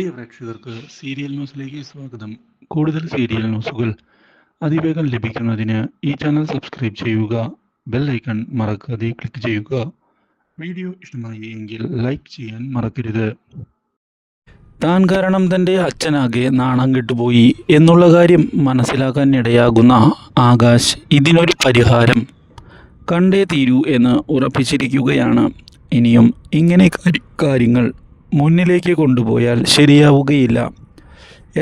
പ്രിയ പ്രേക്ഷകർക്ക് സീരിയൽ ന്യൂസിലേക്ക് സ്വാഗതം. കൂടുതൽ സീരിയൽ ന്യൂസുകൾ അതിവേഗം ലഭിക്കുന്നതിന് ഈ ചാനൽ സബ്സ്ക്രൈബ് ചെയ്യുക. ബെൽ ഐക്കൺ മറക്കാതെ ക്ലിക്ക് ചെയ്യുക. വീഡിയോ ഇഷ്ടമായി എങ്കിൽ ലൈക്ക് ചെയ്യാൻ മറക്കരുത്. താൻ കാരണം തൻ്റെ അച്ഛനാകെ നാണം കെട്ടുപോയി എന്നുള്ള കാര്യം മനസ്സിലാക്കാൻ ഇടയാകുന്ന ആകാശ് ഇതിനൊരു പരിഹാരം കണ്ടേ തീരൂ എന്ന് ഉറപ്പിച്ചിരിക്കുകയാണ്. ഇനിയും ഇങ്ങനെ കാര്യങ്ങൾ മുന്നിലേക്ക് കൊണ്ടുപോയാൽ ശരിയാവുകയില്ല.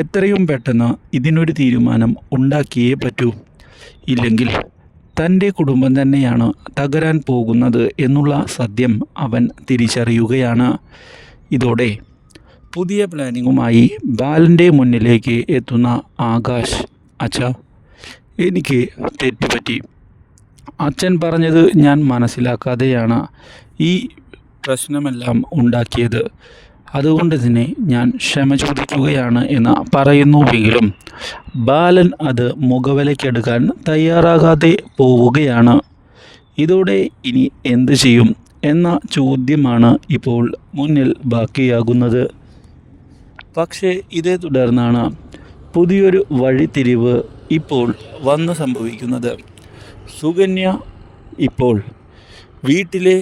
എത്രയും പെട്ടെന്ന് ഇതിനൊരു തീരുമാനം ഉണ്ടാക്കിയേ പറ്റൂ. ഇല്ലെങ്കിൽ തൻ്റെ കുടുംബം തന്നെയാണ് തകരാൻ പോകുന്നത് എന്നുള്ള സത്യം അവൻ തിരിച്ചറിയുകയാണ്. ഇതോടെ പുതിയ പ്ലാനിങ്ങുമായി ബാലൻ്റെ മുന്നിലേക്ക് എത്തുന്ന ആകാശ്, അച്ഛാ, എനിക്ക് തെറ്റുപറ്റി. അച്ഛൻ പറഞ്ഞത് ഞാൻ മനസ്സിലാക്കാതെയാണ് ഈ പ്രശ്നമെല്ലാം ഉണ്ടാക്കിയത്. അതുകൊണ്ട് തന്നെ ഞാൻ ക്ഷമ ചോദിക്കുകയാണ് എന്ന് പറയുന്നുവെങ്കിലും ബാലൻ അത് മുഖവിലയ്ക്കെടുക്കാൻ തയ്യാറാകാതെ പോവുകയാണ്. ഇതോടെ ഇനി എന്ത് ചെയ്യും എന്ന ചോദ്യമാണ് ഇപ്പോൾ മുന്നിൽ ബാക്കിയാകുന്നത്. പക്ഷേ ഇതേ തുടർന്നാണ് പുതിയൊരു വഴിത്തിരിവ് ഇപ്പോൾ വന്ന് സംഭവിക്കുന്നത്. സുകന്യ ഇപ്പോൾ വീട്ടിലെ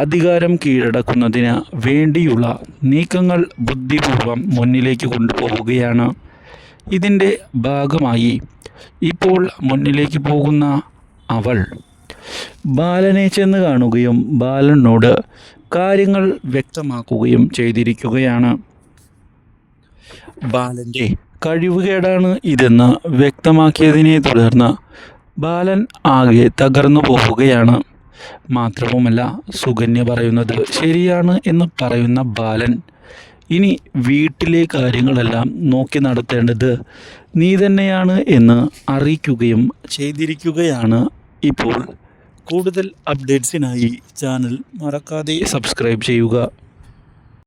അധികാരം കീഴടക്കുന്നതിന് വേണ്ടിയുള്ള നീക്കങ്ങൾ ബുദ്ധിപൂർവം മുന്നിലേക്ക് കൊണ്ടുപോവുകയാണ്. ഇതിൻ്റെ ഭാഗമായി ഇപ്പോൾ മുന്നിലേക്ക് പോകുന്ന അവൾ ബാലനെ ചെന്ന് കാണുകയും ബാലനോട് കാര്യങ്ങൾ വ്യക്തമാക്കുകയും ചെയ്തിരിക്കുകയാണ്. ബാലൻ്റെ കഴിവുകേടാണ് ഇതെന്ന് വ്യക്തമാക്കിയതിനെ തുടർന്ന് ബാലൻ ആകെ തകർന്നു പോവുകയാണ്. മാത്രവുമല്ല, സുകന്യ പറയുന്നത് ശരിയാണ് എന്ന് പറയുന്ന ബാലൻ ഇനി വീട്ടിലെ കാര്യങ്ങളെല്ലാം നോക്കി നടത്തേണ്ടത് നീ തന്നെയാണ് എന്ന് അറിയിക്കുകയും ചെയ്തിരിക്കുകയാണ്. ഇപ്പോൾ കൂടുതൽ അപ്ഡേറ്റ്സിനായി ചാനൽ മറക്കാതെ സബ്സ്ക്രൈബ് ചെയ്യുക.